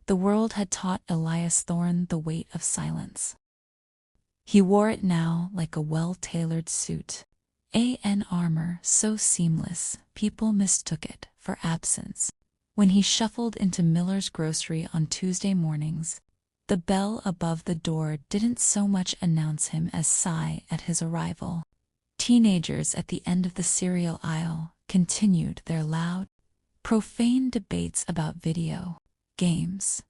The world had taught Elias Thorne the weight of silence. He wore it now like a well-tailored suit, an armor so seamless people mistook it for absence. When he shuffled into Miller's grocery on Tuesday mornings, the bell above the door didn't so much announce him as sigh at his arrival. Teenagers at the end of the cereal aisle continued their loud, profane debates about video games.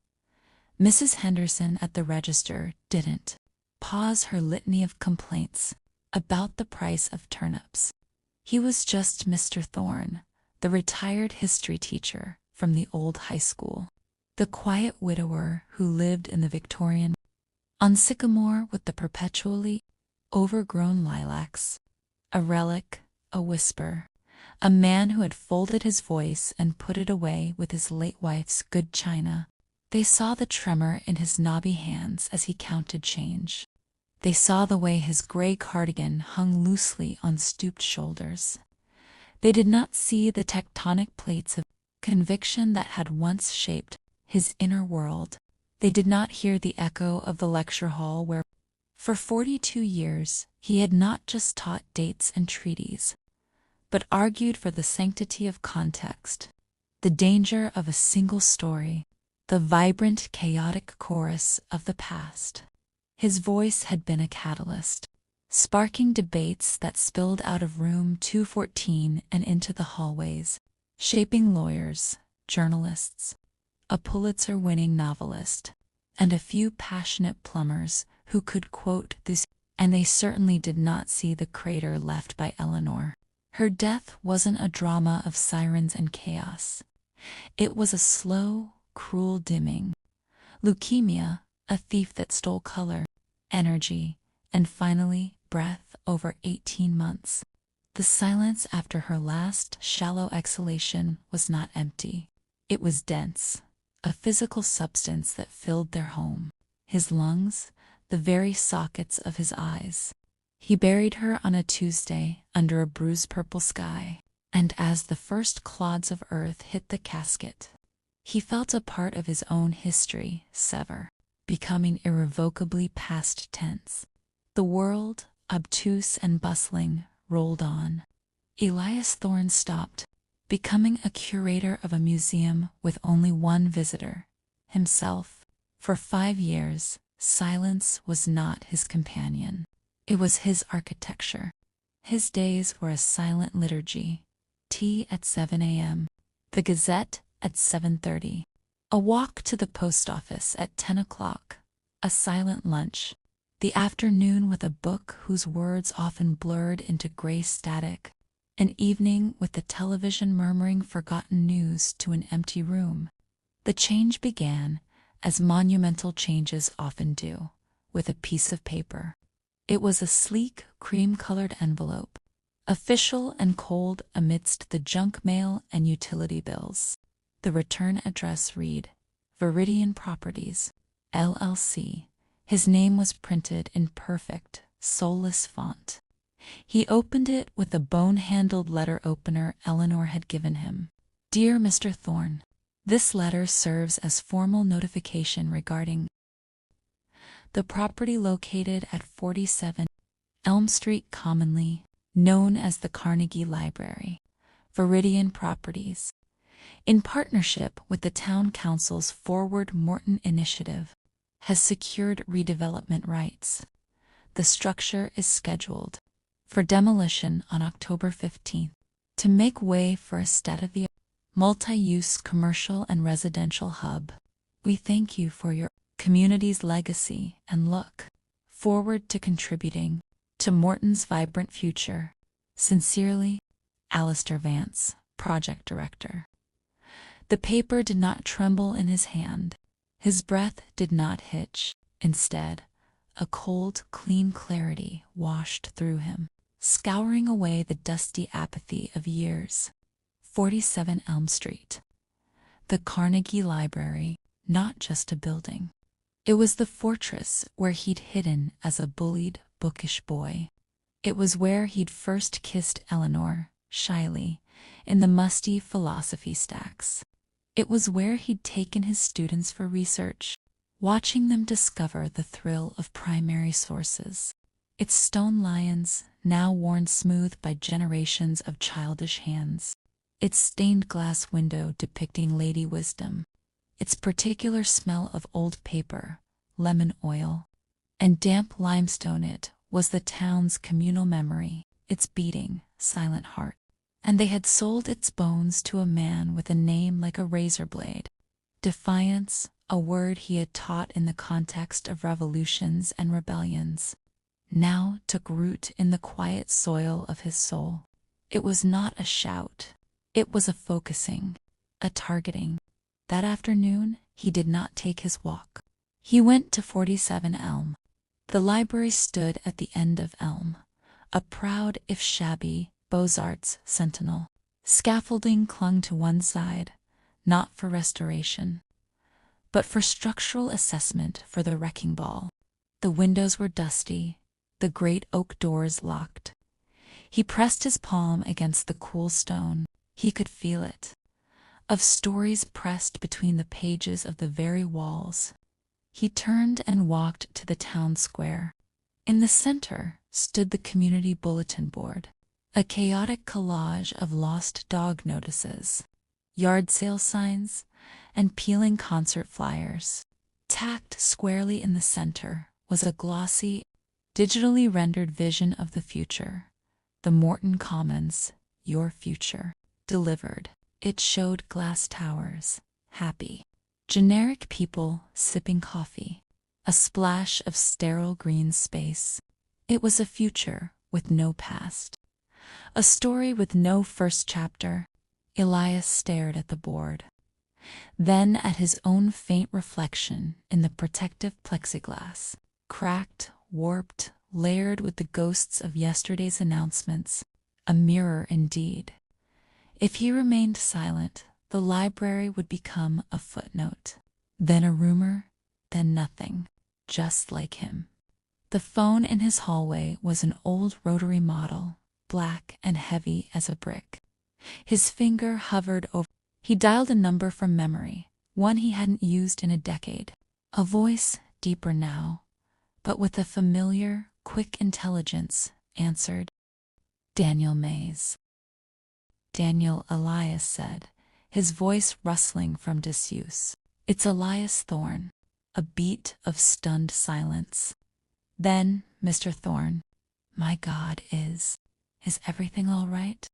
Mrs. Henderson at the register didn't pause her litany of complaints about the price of turnips. He was just Mr. Thorne, the retired history teacher from the old high school, the quiet widower who lived in the Victorian on Sycamore with the perpetually overgrown lilacs, a relic, a whisper, a man who had folded his voice and put it away with his late wife's good china. They saw the tremor in his knobby hands as he counted change. They saw the way his gray cardigan hung loosely on stooped shoulders. They did not see the tectonic plates of conviction that had once shaped his inner world. They did not hear the echo of the lecture hall where, for 42 years, he had not just taught dates and treaties, but argued for the sanctity of context, the danger of a single story, the vibrant, chaotic chorus of the past. His voice had been a catalyst, sparking debates that spilled out of room 214 and into the hallways, shaping lawyers, journalists, a Pulitzer-winning novelist, and a few passionate plumbers who could quote this, and they certainly did not see the crater left by Eleanor. Her death wasn't a drama of sirens and chaos. It was a slow, cruel dimming. Leukemia, a thief that stole color, energy, and finally breath over 18 months. The silence after her last shallow exhalation was not empty. It was dense, a physical substance that filled their home, his lungs, the very sockets of his eyes. He buried her on a Tuesday under a bruised purple sky, and as the first clods of earth hit the casket, he felt a part of his own history sever, becoming irrevocably past tense. The world, obtuse and bustling, rolled on. Elias Thorne stopped, becoming a curator of a museum with only one visitor, himself. For 5 years, silence was not his companion. It was his architecture. His days were a silent liturgy. Tea at 7 a.m. The Gazette at 7:30. A walk to the post office at 10 o'clock. A silent lunch. The afternoon with a book whose words often blurred into gray static. An evening with the television murmuring forgotten news to an empty room. The change began, as monumental changes often do, with a piece of paper. It was a sleek, cream-colored envelope, official and cold amidst the junk mail and utility bills. The return address read, Viridian Properties, LLC. His name was printed in perfect, soulless font. He opened it with the bone-handled letter opener Eleanor had given him. Dear Mr. Thorne, this letter serves as formal notification regarding the property located at 47 Elm Street, commonly known as the Carnegie Library, Viridian Properties, in partnership with the Town Council's Forward Morton Initiative, has secured redevelopment rights. The structure is scheduled for demolition on October 15th to make way for a state-of-the-art multi-use commercial and residential hub. We thank you for your community's legacy and look forward to contributing to Morton's vibrant future. Sincerely, Alistair Vance, Project Director. The paper did not tremble in his hand. His breath did not hitch. Instead, a cold, clean clarity washed through him, scouring away the dusty apathy of years. 47 Elm Street. The Carnegie Library, not just a building. It was the fortress where he'd hidden as a bullied, bookish boy. It was where he'd first kissed Eleanor, shyly, in the musty philosophy stacks. It was where he'd taken his students for research, watching them discover the thrill of primary sources. Its stone lions, now worn smooth by generations of childish hands. Its stained glass window depicting Lady Wisdom. Its particular smell of old paper, lemon oil, and damp limestone. It was the town's communal memory, its beating, silent heart. And they had sold its bones to a man with a name like a razor blade. Defiance, a word he had taught in the context of revolutions and rebellions, now took root in the quiet soil of his soul. It was not a shout. It was a focusing, a targeting. That afternoon, he did not take his walk. He went to 47 Elm. The library stood at the end of Elm, a proud, if shabby, Beaux-Arts sentinel. Scaffolding clung to one side, not for restoration, but for structural assessment for the wrecking ball. The windows were dusty, the great oak doors locked. He pressed his palm against the cool stone. He could feel it, of stories pressed between the pages of the very walls. He turned and walked to the town square. In the center stood the community bulletin board, a chaotic collage of lost dog notices, yard sale signs, and peeling concert flyers. Tacked squarely in the center was a glossy, digitally rendered vision of the future. The Morton Commons, your future. Delivered. It showed glass towers, happy. Generic people sipping coffee. A splash of sterile green space. It was a future with no past. A story with no first chapter. Elias stared at the board, then at his own faint reflection in the protective plexiglass. Cracked, warped, layered with the ghosts of yesterday's announcements. A mirror indeed. If he remained silent, the library would become a footnote. Then a rumor, then nothing, just like him. The phone in his hallway was an old rotary model, black and heavy as a brick. His finger hovered over. He dialed a number from memory, one he hadn't used in a decade. A voice, deeper now, but with a familiar, quick intelligence, answered. Daniel Mays. Daniel, Elias said, his voice rustling from disuse. It's Elias Thorne. A beat of stunned silence. Then, Mr. Thorne, my God, is everything all right?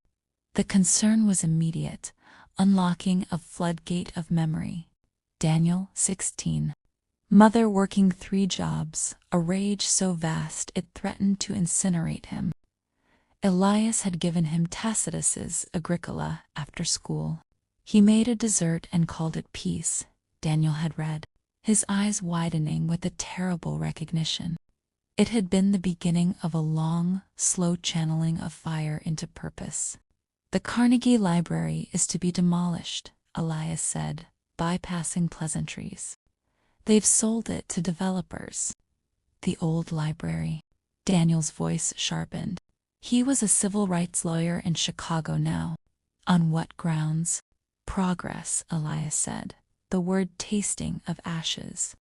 The concern was immediate, unlocking a floodgate of memory. Daniel, 16. Mother working 3 jobs, a rage so vast it threatened to incinerate him. Elias had given him Tacitus's Agricola after school. He made a dessert and called it peace, Daniel had read, his eyes widening with a terrible recognition. It had been the beginning of a long, slow channeling of fire into purpose. The Carnegie Library is to be demolished, Elias said, bypassing pleasantries. They've sold it to developers. The old library. Daniel's voice sharpened. He was a civil rights lawyer in Chicago now. On what grounds? Progress, Elias said, the word tasting of ashes.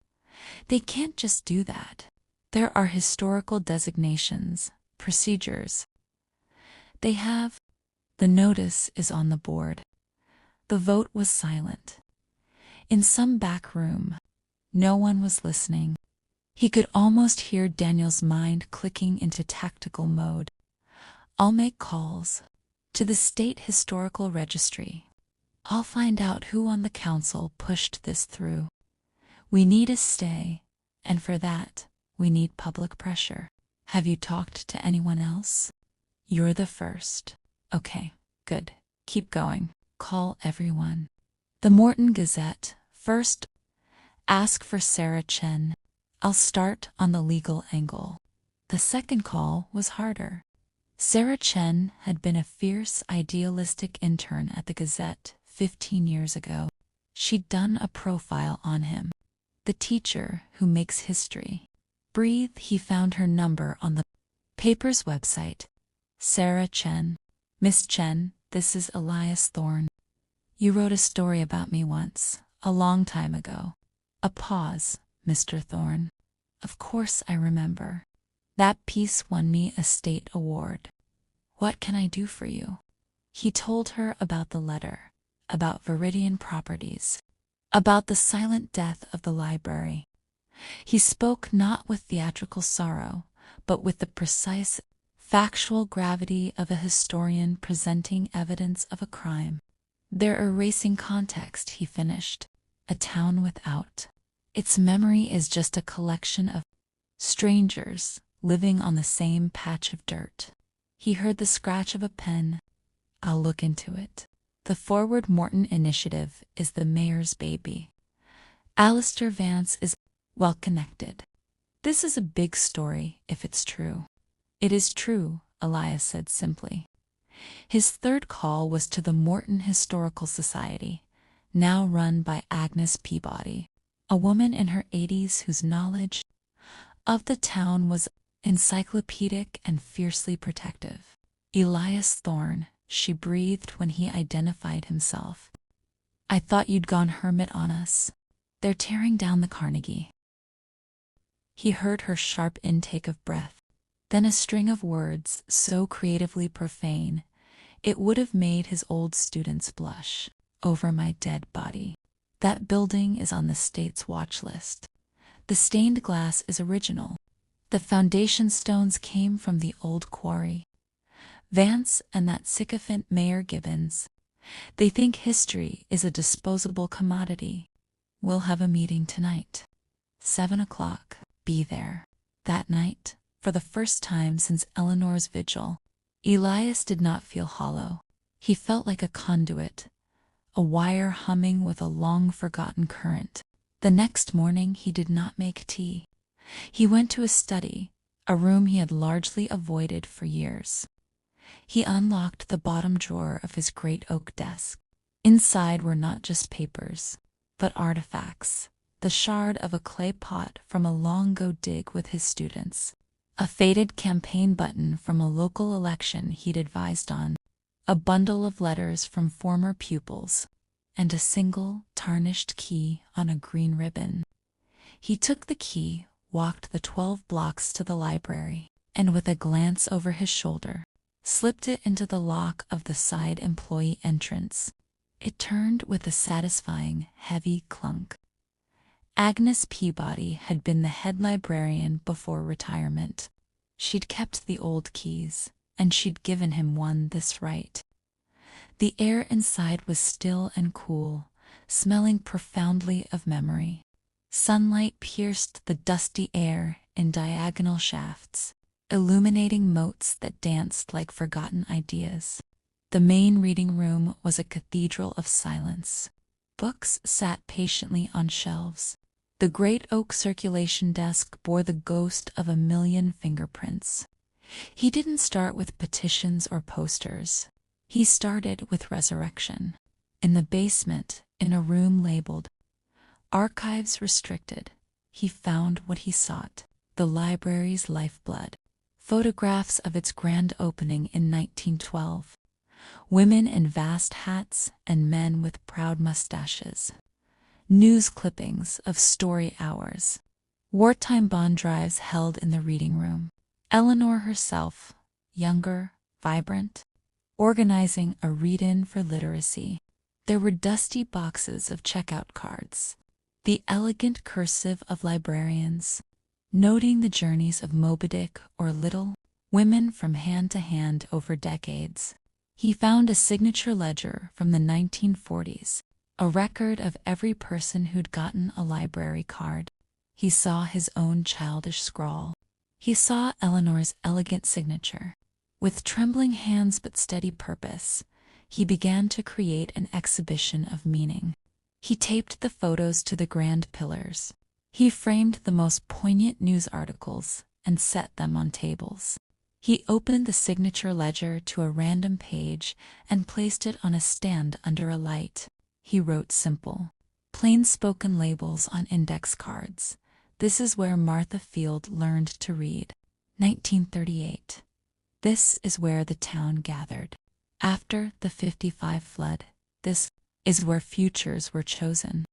They can't just do that. There are historical designations, procedures. They have. The notice is on the board. The vote was silent. In some back room, no one was listening. He could almost hear Daniel's mind clicking into tactical mode. I'll make calls to the State Historical Registry. I'll find out who on the council pushed this through. We need a stay, and for that, we need public pressure. Have you talked to anyone else? You're the first. Okay, good. Keep going. Call everyone. The Morton Gazette. First, ask for Sarah Chen. I'll start on the legal angle. The second call was harder. Sarah Chen had been a fierce, idealistic intern at the Gazette 15 years ago. She'd done a profile on him. The teacher who makes history. Breathe, he found her number on the paper's website. Sarah Chen. Miss Chen, this is Elias Thorne. You wrote a story about me once, a long time ago. A pause, Mr. Thorne. Of course I remember. That piece won me a state award. What can I do for you? He told her about the letter, about Viridian Properties, about the silent death of the library. He spoke not with theatrical sorrow, but with the precise, factual gravity of a historian presenting evidence of a crime. They're erasing context, he finished. A town without. Its memory is just a collection of strangers living on the same patch of dirt. He heard the scratch of a pen. I'll look into it. The Forward Morton Initiative is the mayor's baby. Alistair Vance is well connected. This is a big story, if it's true. It is true, Elias said simply. His third call was to the Morton Historical Society, now run by Agnes Peabody, a woman in her 80s whose knowledge of the town was encyclopedic and fiercely protective. Elias Thorne, she breathed when he identified himself. I thought you'd gone hermit on us. They're tearing down the Carnegie. He heard her sharp intake of breath, then a string of words so creatively profane it would have made his old students blush. Over my dead body. That building is on the state's watch list. The stained glass is original. The foundation stones came from the old quarry. Vance and that sycophant Mayor Gibbons. They think history is a disposable commodity. We'll have a meeting tonight. 7 o'clock. Be there. That night, for the first time since Eleanor's vigil, Elias did not feel hollow. He felt like a conduit, a wire humming with a long-forgotten current. The next morning he did not make tea. He went to his study, a room he had largely avoided for years. He unlocked the bottom drawer of his great oak desk. Inside were not just papers, but artifacts, the shard of a clay pot from a long-ago dig with his students, a faded campaign button from a local election he'd advised on, a bundle of letters from former pupils, and a single, tarnished key on a green ribbon. He took the key, walked the 12 blocks to the library, and with a glance over his shoulder, slipped it into the lock of the side employee entrance. It turned with a satisfying, heavy clunk. Agnes Peabody had been the head librarian before retirement. She'd kept the old keys, and she'd given him one this right. The air inside was still and cool, smelling profoundly of memory. Sunlight pierced the dusty air in diagonal shafts, illuminating motes that danced like forgotten ideas. The main reading room was a cathedral of silence. Books sat patiently on shelves. The great oak circulation desk bore the ghost of a million fingerprints. He didn't start with petitions or posters. He started with resurrection. In the basement, in a room labeled Archives Restricted, he found what he sought, the library's lifeblood. Photographs of its grand opening in 1912. Women in vast hats and men with proud mustaches. News clippings of story hours. Wartime bond drives held in the reading room. Eleanor herself, younger, vibrant, organizing a read-in for literacy. There were dusty boxes of checkout cards, the elegant cursive of librarians, noting the journeys of Moby Dick or Little Women from hand to hand over decades. He found a signature ledger from the 1940s, a record of every person who'd gotten a library card. He saw his own childish scrawl. He saw Eleanor's elegant signature. With trembling hands but steady purpose, he began to create an exhibition of meaning. He taped the photos to the grand pillars. He framed the most poignant news articles and set them on tables. He opened the signature ledger to a random page and placed it on a stand under a light. He wrote simple, plain-spoken labels on index cards. This is where Martha Field learned to read. 1938. This is where the town gathered. After the '55 flood, this is where futures were chosen.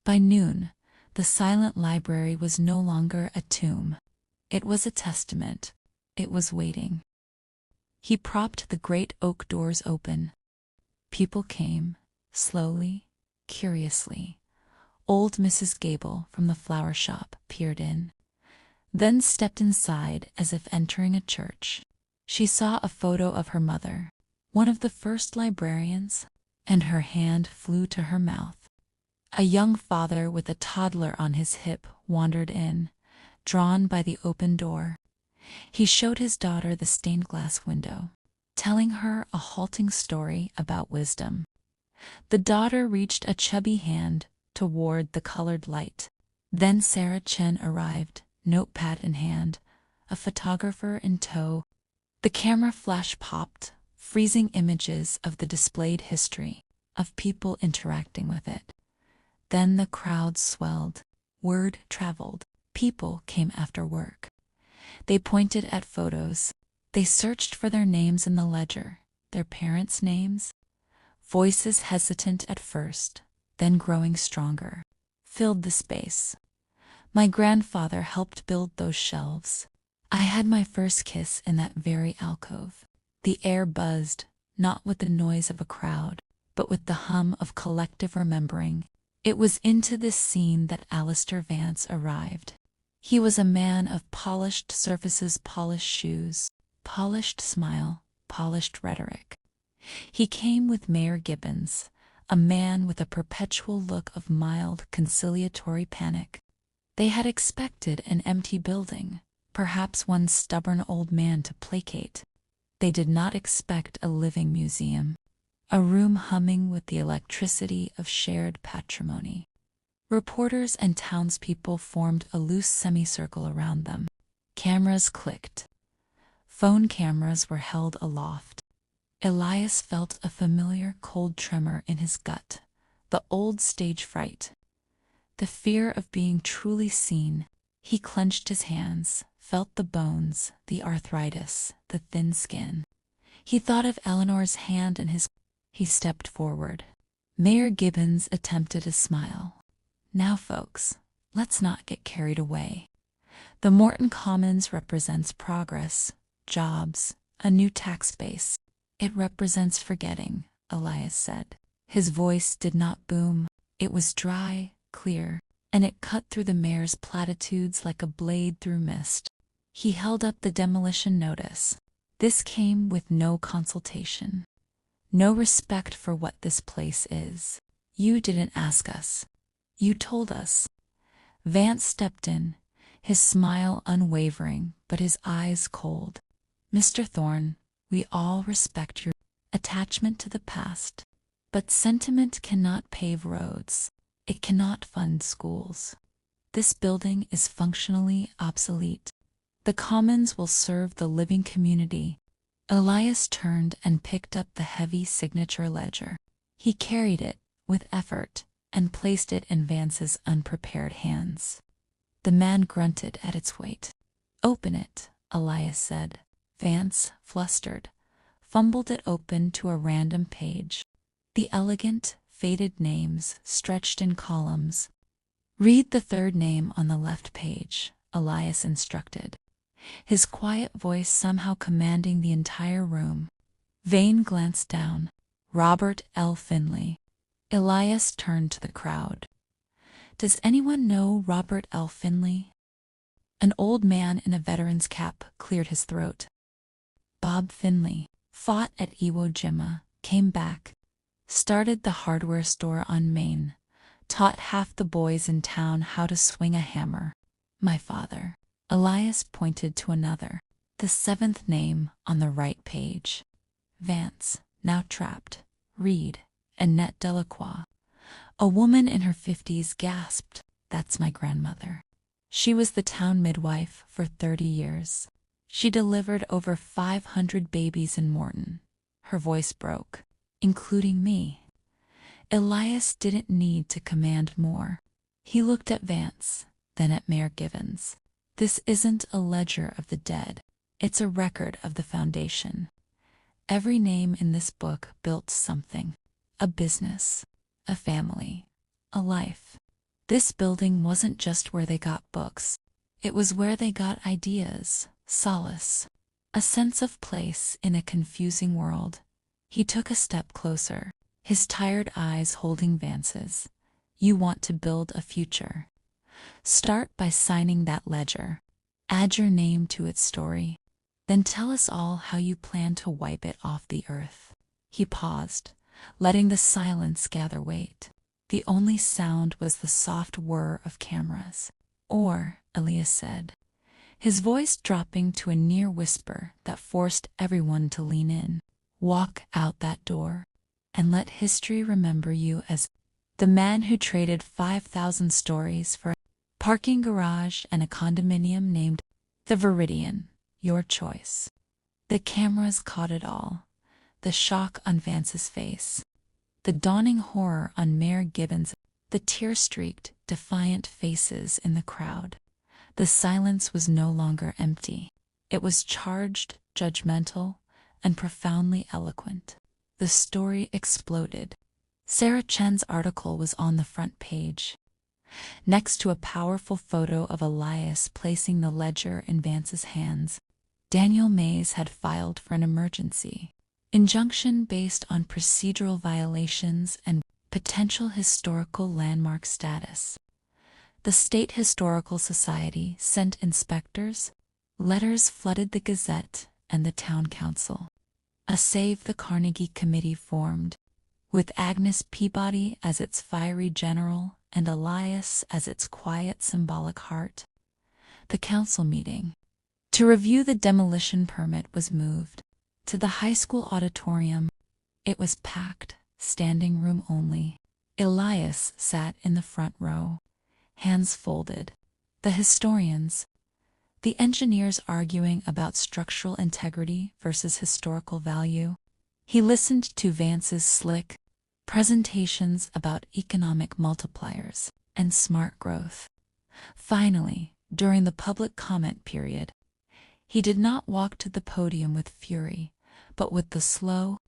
By noon, the silent library was no longer a tomb. It was a testament. It was waiting. He propped the great oak doors open. People came, slowly, curiously. Old Mrs. Gable from the flower shop peered in, then stepped inside as if entering a church. She saw a photo of her mother, one of the first librarians, and her hand flew to her mouth. A young father with a toddler on his hip wandered in, drawn by the open door. He showed his daughter the stained glass window, telling her a halting story about wisdom. The daughter reached a chubby hand toward the colored light. Then Sarah Chen arrived, notepad in hand, a photographer in tow. The camera flash popped, freezing images of the displayed history, of people interacting with it. Then the crowd swelled. Word traveled. People came after work. They pointed at photos. They searched for their names in the ledger, their parents' names. Voices hesitant at first, then growing stronger, filled the space. My grandfather helped build those shelves. I had my first kiss in that very alcove. The air buzzed, not with the noise of a crowd, but with the hum of collective remembering. It was into this scene that Alistair Vance arrived. He was a man of polished surfaces, polished shoes, polished smile, polished rhetoric. He came with Mayor Gibbons, a man with a perpetual look of mild, conciliatory panic. They had expected an empty building, perhaps one stubborn old man to placate. They did not expect a living museum, a room humming with the electricity of shared patrimony. Reporters and townspeople formed a loose semicircle around them. Cameras clicked. Phone cameras were held aloft. Elias felt a familiar cold tremor in his gut, the old stage fright, the fear of being truly seen. He clenched his hands, felt the bones, the arthritis, the thin skin. He thought of Eleanor's hand in his. He stepped forward. Mayor Gibbons attempted a smile. Now folks, let's not get carried away. The Morton Commons represents progress, jobs, a new tax base. It represents forgetting, Elias said. His voice did not boom. It was dry, clear, and it cut through the mayor's platitudes like a blade through mist. He held up the demolition notice. This came with no consultation. No respect for what this place is. You didn't ask us. You told us. Vance stepped in, his smile unwavering, but his eyes cold. Mr. Thorne, we all respect your attachment to the past, but sentiment cannot pave roads. It cannot fund schools. This building is functionally obsolete. The Commons will serve the living community. Elias turned and picked up the heavy signature ledger. He carried it, with effort, and placed it in Vance's unprepared hands. The man grunted at its weight. Open it, Elias said. Vance, flustered, fumbled it open to a random page. The elegant, faded names stretched in columns. Read the third name on the left page, Elias instructed, his quiet voice somehow commanding the entire room. Vane glanced down. Robert L. Finley. Elias turned to the crowd. Does anyone know Robert L. Finley? An old man in a veteran's cap cleared his throat. Bob Finley. Fought at Iwo Jima, came back, started the hardware store on Main, taught half the boys in town how to swing a hammer. My father. Elias pointed to another, the seventh name on the right page. Vance, now trapped. Reed, Annette Delacroix. A woman in her 50s gasped, That's my grandmother. She was the town midwife for 30 years. She delivered over 500 babies in Morton. Her voice broke, including me. Elias didn't need to command more. He looked at Vance, then at Mayor Gibbons. This isn't a ledger of the dead. It's a record of the foundation. Every name in this book built something. A business, a family, a life. This building wasn't just where they got books. It was where they got ideas, solace, a sense of place in a confusing world. He took a step closer, his tired eyes holding Vance's. You want to build a future. Start by signing that ledger. Add your name to its story. Then tell us all how you plan to wipe it off the earth. He paused, letting the silence gather weight. The only sound was the soft whir of cameras. Or, Elias said, his voice dropping to a near whisper that forced everyone to lean in. Walk out that door, and let history remember you as the man who traded 5,000 stories for a parking garage and a condominium named the Viridian. Your choice. The cameras caught it all. The shock on Vance's face. The dawning horror on Mayor Gibbons. The tear-streaked, defiant faces in the crowd. The silence was no longer empty. It was charged, judgmental, and profoundly eloquent. The story exploded. Sarah Chen's article was on the front page, next to a powerful photo of Elias placing the ledger in Vance's hands. Daniel Mays had filed for an emergency injunction based on procedural violations and potential historical landmark status. The State Historical Society sent inspectors. Letters flooded the Gazette and the town council. A Save the Carnegie Committee formed, with Agnes Peabody as its fiery general and Elias as its quiet symbolic heart. The council meeting to review the demolition permit was moved to the high school auditorium. It was packed, standing room only. Elias sat in the front row, hands folded. The historians, the engineers arguing about structural integrity versus historical value. He listened to Vance's slick presentations about economic multipliers and smart growth. Finally, during the public comment period, he did not walk to the podium with fury, but with the slow,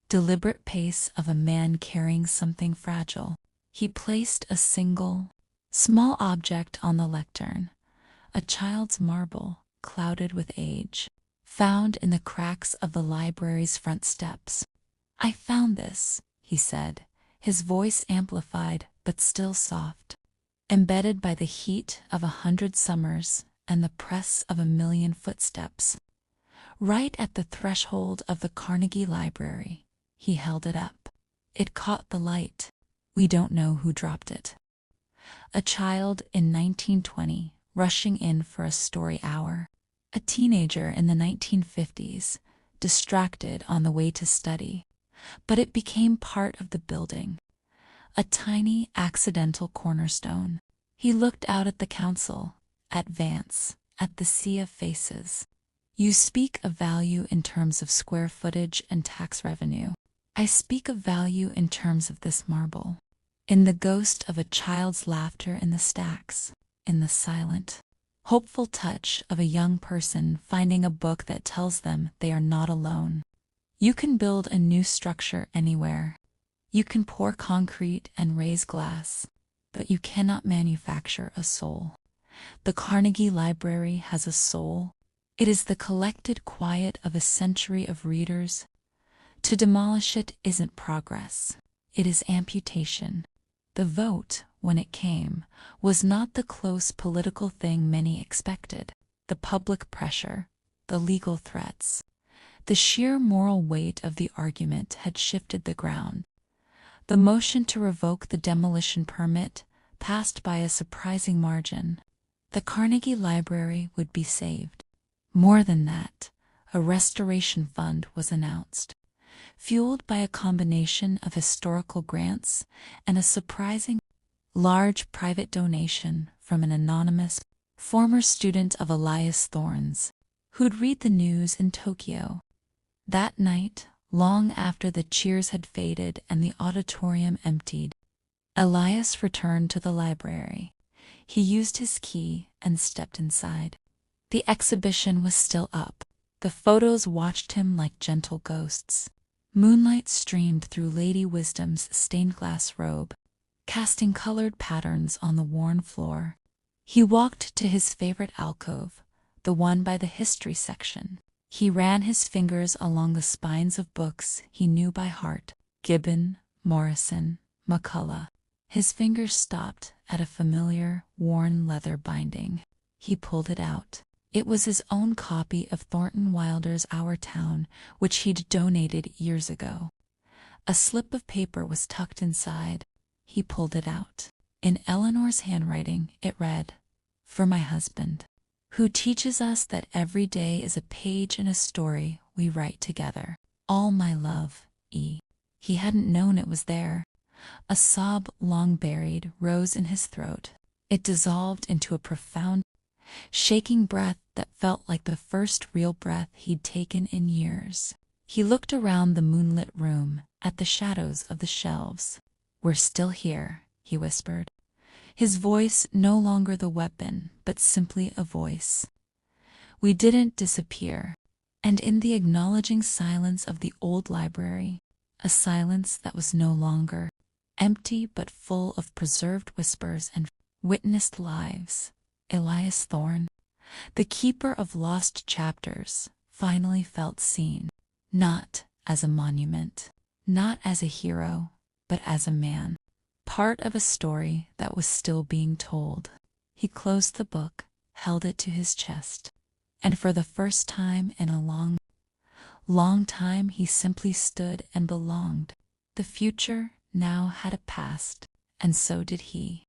deliberate pace of a man carrying something fragile. He placed a single, small object on the lectern, a child's marble, clouded with age, found in the cracks of the library's front steps. I found this, he said, his voice amplified but still soft, embedded by the heat of 100 summers and the press of 1,000,000 footsteps. Right at the threshold of the Carnegie Library, he held it up. It caught the light. We don't know who dropped it. A child in 1920, rushing in for a story hour. A teenager in the 1950s, distracted on the way to study. But it became part of the building. A tiny, accidental cornerstone. He looked out at the council, at Vance, at the sea of faces. You speak of value in terms of square footage and tax revenue. I speak of value in terms of this marble. In the ghost of a child's laughter in the stacks, in the silent, hopeful touch of a young person finding a book that tells them they are not alone. You can build a new structure anywhere. You can pour concrete and raise glass, but you cannot manufacture a soul. The Carnegie Library has a soul. It is the collected quiet of a century of readers. To demolish it isn't progress. It is amputation. The vote, when it came, was not the close political thing many expected. The public pressure, the legal threats, the sheer moral weight of the argument had shifted the ground. The motion to revoke the demolition permit passed by a surprising margin. The Carnegie Library would be saved. More than that, a restoration fund was announced, fueled by a combination of historical grants and a surprising, large private donation from an anonymous, former student of Elias Thorne's, who'd read the news in Tokyo. That night, long after the cheers had faded and the auditorium emptied, Elias returned to the library. He used his key and stepped inside. The exhibition was still up. The photos watched him like gentle ghosts. Moonlight streamed through Lady Wisdom's stained-glass robe, casting colored patterns on the worn floor. He walked to his favorite alcove, the one by the history section. He ran his fingers along the spines of books he knew by heart: Gibbon, Morrison, McCullough. His fingers stopped at a familiar, worn leather binding. He pulled it out. It was his own copy of Thornton Wilder's Our Town, which he'd donated years ago. A slip of paper was tucked inside. He pulled it out. In Eleanor's handwriting, it read, "For my husband, who teaches us that every day is a page in a story we write together. All my love, E." He hadn't known it was there. A sob long buried rose in his throat. It dissolved into a profound, shaking breath that felt like the first real breath he'd taken in years. He looked around the moonlit room, at the shadows of the shelves. "We're still here," he whispered. His voice no longer the weapon, but simply a voice. "We didn't disappear." And in the acknowledging silence of the old library, a silence that was no longer empty but full of preserved whispers and witnessed lives, Elias Thorne, the keeper of lost chapters, finally felt seen. Not as a monument, not as a hero, but as a man. Part of a story that was still being told. He closed the book, held it to his chest, and for the first time in a long, long time he simply stood and belonged. The future now had a past, and so did he.